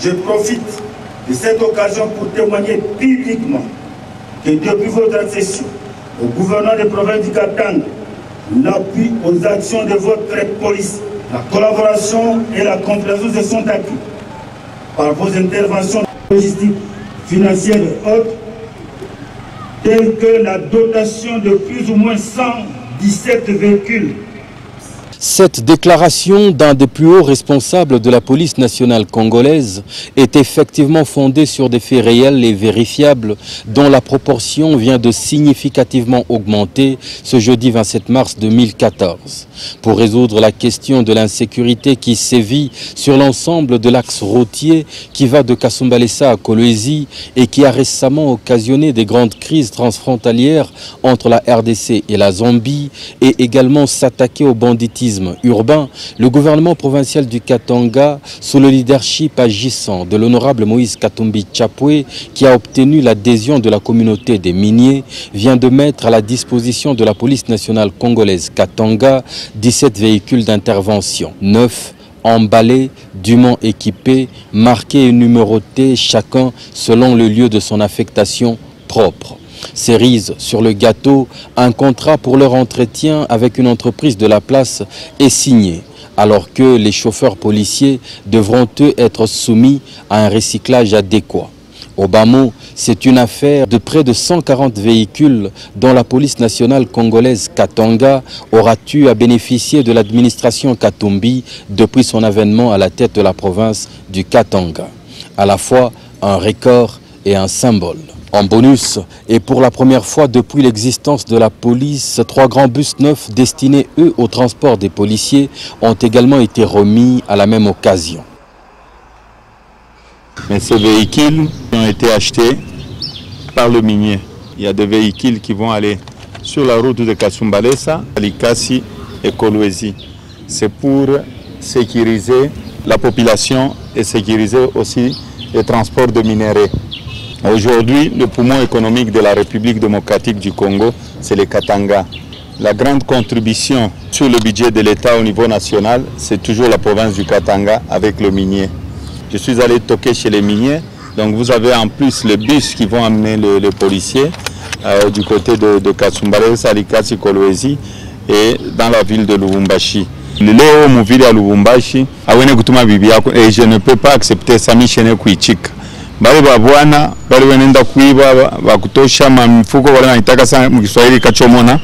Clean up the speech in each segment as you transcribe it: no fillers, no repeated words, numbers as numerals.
Je profite de cette occasion pour témoigner publiquement que depuis votre accession au gouvernement des provinces du Katanga, l'appui aux actions de votre police, la collaboration et la compréhension se sont acquis par vos interventions logistiques, financières et autres, telles que la dotation de plus ou moins 117 véhicules. Cette déclaration d'un des plus hauts responsables de la police nationale congolaise est effectivement fondée sur des faits réels et vérifiables dont la proportion vient de significativement augmenter ce jeudi 27 mars 2014. Pour résoudre la question de l'insécurité qui sévit sur l'ensemble de l'axe routier qui va de Kasumbalesa à Kolwezi et qui a récemment occasionné des grandes crises transfrontalières entre la RDC et la Zambie et également s'attaquer au banditisme urbain, le gouvernement provincial du Katanga, sous le leadership agissant de l'honorable Moïse Katumbi Tchapoué, qui a obtenu l'adhésion de la communauté des miniers, vient de mettre à la disposition de la police nationale congolaise Katanga 17 véhicules d'intervention, 9 emballés, dûment équipés, marqués et numérotés, chacun selon le lieu de son affectation propre. Cerise sur le gâteau, un contrat pour leur entretien avec une entreprise de la place est signé, alors que les chauffeurs policiers devront eux être soumis à un recyclage adéquat. Au bas mot, c'est une affaire de près de 140 véhicules dont la police nationale congolaise Katanga aura eu à bénéficier de l'administration Katumbi depuis son avènement à la tête de la province du Katanga. À la fois un record et un symbole. En bonus, et pour la première fois depuis l'existence de la police, 3 grands bus neufs destinés, eux, au transport des policiers ont également été remis à la même occasion. Mais ces véhicules ont été achetés par le minier. Il y a des véhicules qui vont aller sur la route de Kasumbalesa, Likasi et Kolwezi. C'est pour sécuriser la population et sécuriser aussi les transports de minerais. Aujourd'hui, le poumon économique de la République démocratique du Congo, c'est le Katanga. La grande contribution sur le budget de l'État au niveau national, c'est toujours la province du Katanga avec le minier. Je suis allé toquer chez les miniers, donc vous avez en plus les bus qui vont amener les policiers du côté de Kasumbalesa, Likasi, Kolwezi et dans la ville de Lubumbashi. Leo muvili à Lubumbashi, et je ne peux pas accepter ça, Michene Kouichika. Bale babwana bale wenenda kuiba bakutosha mifuko wale wanaitaka sana mkiswahili kachomona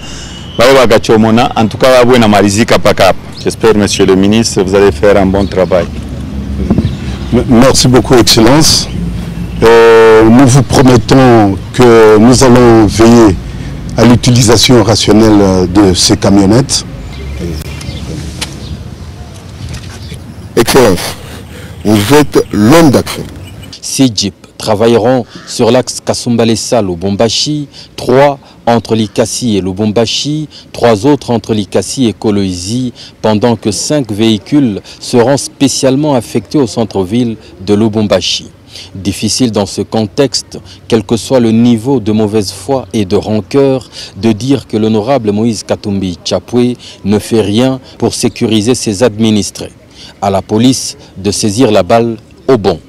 bale bakachomona en tout cas babwe na marizika paka. J'espère, monsieur le ministre, vous allez faire un bon travail. Merci beaucoup, Excellence. Nous vous promettons que nous allons veiller à l'utilisation rationnelle de ces camionnettes. Excellence, vous êtes l'homme d'action. 6 jeeps travailleront sur l'axe Kasumbalesa-Lubumbashi, 3 entre Likasi et Lubumbashi, 3 autres entre Likasi et Kolwezi, pendant que 5 véhicules seront spécialement affectés au centre-ville de Lubumbashi. Difficile dans ce contexte, quel que soit le niveau de mauvaise foi et de rancœur, de dire que l'honorable Moïse Katumbi Tchapoué ne fait rien pour sécuriser ses administrés. À la police de saisir la balle au bon.